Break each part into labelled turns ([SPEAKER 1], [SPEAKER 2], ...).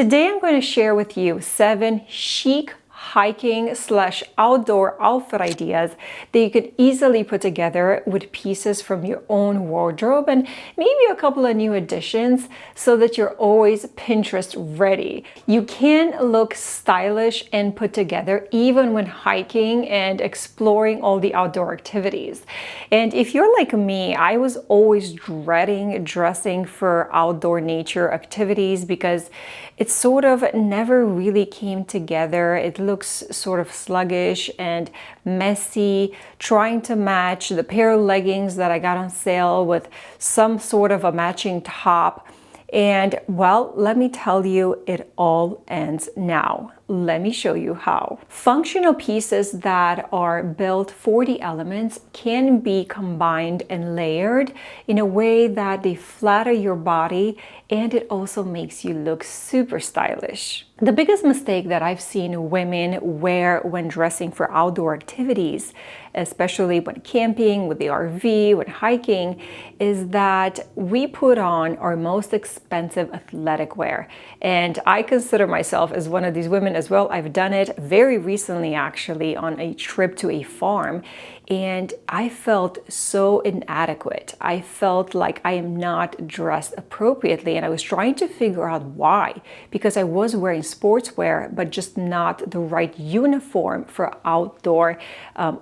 [SPEAKER 1] Today I'm going to share with you 7 chic hiking/outdoor outfit ideas that you could easily put together with pieces from your own wardrobe and maybe a couple of new additions so that you're always Pinterest ready. You can look stylish and put together even when hiking and exploring all the outdoor activities. And if you're like me, I was always dreading dressing for outdoor nature activities because it sort of never really came together. It looks sort of sluggish and messy, trying to match the pair of leggings that I got on sale with some sort of a matching top. And well, let me tell you, it all ends now. Let me show you how. Functional pieces that are built for the elements can be combined and layered in a way that they flatter your body and it also makes you look super stylish. The biggest mistake that I've seen women wear when dressing for outdoor activities, especially when camping, with the RV, when hiking, is that we put on our most expensive athletic wear. And I consider myself as one of these women as well. I've done it very recently, actually, on a trip to a farm, and I felt so inadequate. I felt like I am not dressed appropriately, and I was trying to figure out why, because I was wearing sportswear, but just not the right uniform for outdoor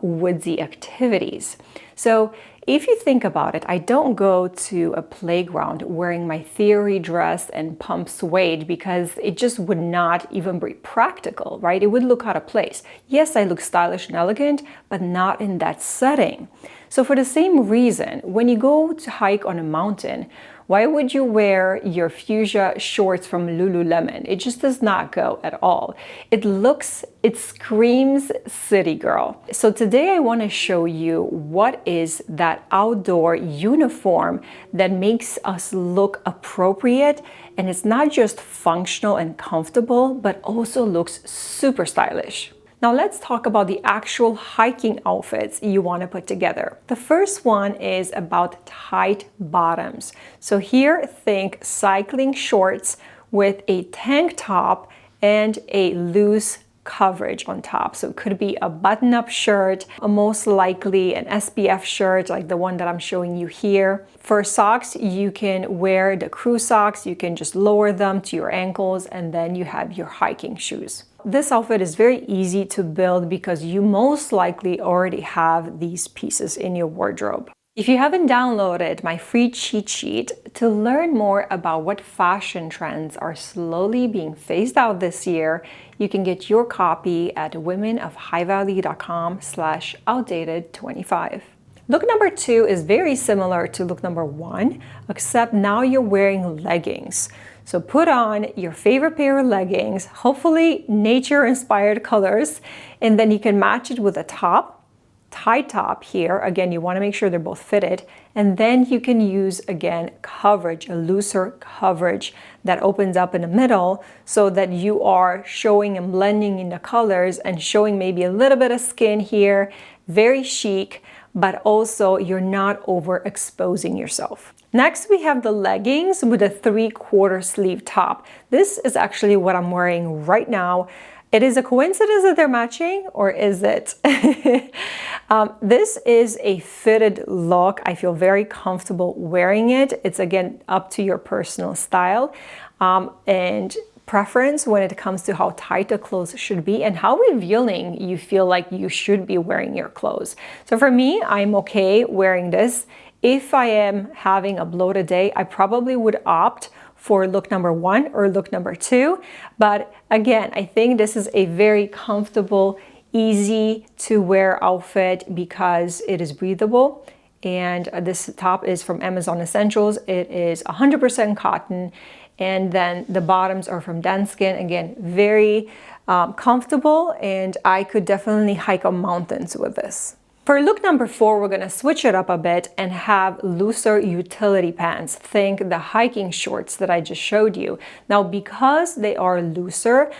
[SPEAKER 1] woodsy activities. So if you think about it, I don't go to a playground wearing my theory dress and pump suede because it just would not even be practical, right? It would look out of place. Yes, I look stylish and elegant, but not in that setting. So for the same reason, when you go to hike on a mountain, why would you wear your fuchsia shorts from LULULEMON? It just does not go at all. It screams city girl. So today I want to show you what is that outdoor uniform that makes us look appropriate, and it's not just functional and comfortable, but also looks super stylish. Now let's talk about the actual hiking outfits you want to put together. The first one is about tight bottoms. So here, think cycling shorts with a tank top and a loose coverage on top. So it could be a button-up shirt, most likely an SPF shirt like the one that I'm showing you here. For socks, you can wear the crew socks. You can just lower them to your ankles, and then you have your hiking shoes. This outfit is very easy to build because you most likely already have these pieces in your wardrobe. If you haven't downloaded my free cheat sheet to learn more about what fashion trends are slowly being phased out this year, you can get your copy at womenofhighvalue.com/outdated25. Look number 2 is very similar to look number 1, except now you're wearing leggings. So put on your favorite pair of leggings, hopefully nature-inspired colors, and then you can match it with a top, tight top here. Again, you want to make sure they're both fitted. And then you can use, again, coverage, a looser coverage that opens up in the middle so that you are showing and blending in the colors and showing maybe a little bit of skin here. Very chic, but also you're not overexposing yourself. Next, we have the leggings with a 3/4 sleeve top. This is actually what I'm wearing right now. It is a coincidence that they're matching, or is it? This is a fitted look. I feel very comfortable wearing it. It's again up to your personal style and preference when it comes to how tight the clothes should be and how revealing you feel like you should be wearing your clothes. So for me, I'm okay wearing this. If I am having a bloated day, I probably would opt for look number 1 or look number 2. But again, I think this is a very comfortable, easy to wear outfit because it is breathable. And this top is from Amazon Essentials. It is 100% cotton. And then the bottoms are from Danskin. Again, very comfortable, and I could definitely hike on mountains with this. For look number 4, we're going to switch it up a bit and have looser utility pants. Think the hiking shorts that I just showed you. Now, because they are looser,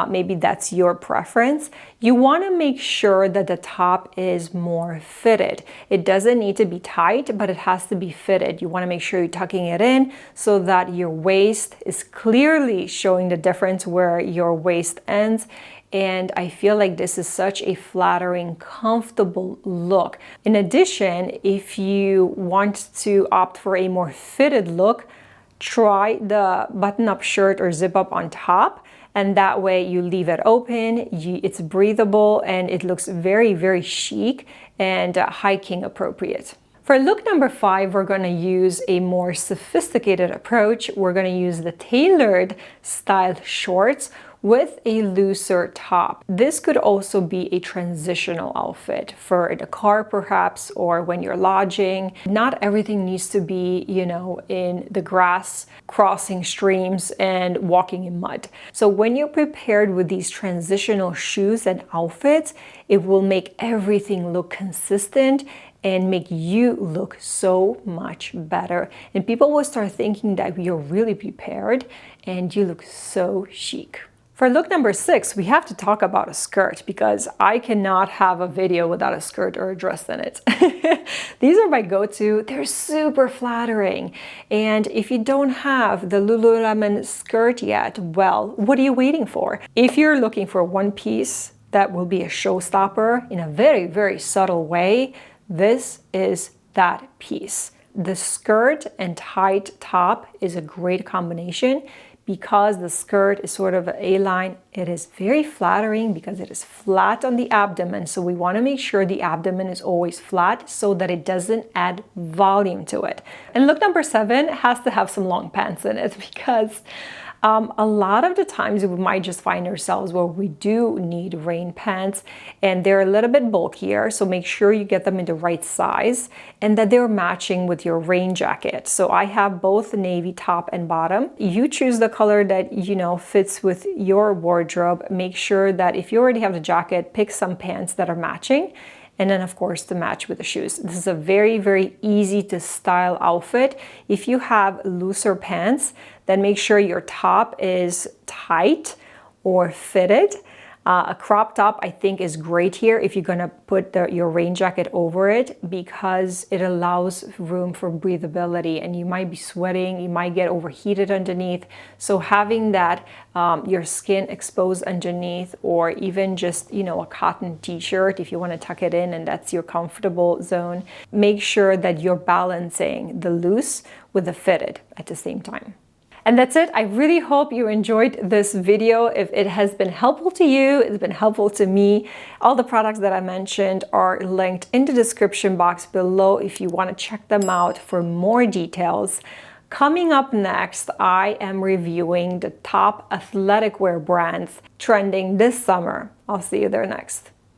[SPEAKER 1] maybe that's your preference, you want to make sure that the top is more fitted. It doesn't need to be tight, but it has to be fitted. You want to make sure you're tucking it in so that your waist is clearly showing the difference where your waist ends. And I feel like this is such a flattering, comfortable look. In addition, if you want to opt for a more fitted look, try the button-up shirt or zip-up on top. And that way you leave it open, it's breathable, and it looks very, very chic and hiking appropriate. For look number 5, we're going to use a more sophisticated approach. We're going to use the tailored style shorts with a looser top. This could also be a transitional outfit for the car perhaps, or when you're lodging. Not everything needs to be, you know, in the grass, crossing streams and walking in mud. So when you're prepared with these transitional shoes and outfits, it will make everything look consistent and make you look so much better. And people will start thinking that you're really prepared and you look so chic. For look number 6, we have to talk about a skirt, because I cannot have a video without a skirt or a dress in it. These are my go-to. They're super flattering. And if you don't have the LULULEMON skirt yet, well, what are you waiting for? If you're looking for one piece that will be a showstopper in a very, very subtle way, this is that piece. The skirt and tight top is a great combination. Because the skirt is sort of an A-line, it is very flattering because it is flat on the abdomen. So we want to make sure the abdomen is always flat so that it doesn't add volume to it. And look number 7 has to have some long pants in it, because a lot of the times we might just find ourselves where we do need rain pants and they're a little bit bulkier. So make sure you get them in the right size and that they're matching with your rain jacket. So I have both navy top and bottom. You choose the color that, you know, fits with your wardrobe. Make sure that if you already have the jacket, pick some pants that are matching. And then of course to match with the shoes. This is a very, very easy to style outfit. If you have looser pants, then make sure your top is tight or fitted. A crop top I think is great here if you're gonna put your rain jacket over it, because it allows room for breathability, and you might be sweating, you might get overheated underneath. So having that your skin exposed underneath, or even just, you know, a cotton t-shirt if you want to tuck it in and that's your comfortable zone, make sure that you're balancing the loose with the fitted at the same time. And that's it. I really hope you enjoyed this video. If it has been helpful to you, it's been helpful to me. All the products that I mentioned are linked in the description box below if you want to check them out for more details. Coming up next, I am reviewing the top athletic wear brands trending this summer. I'll see you there next.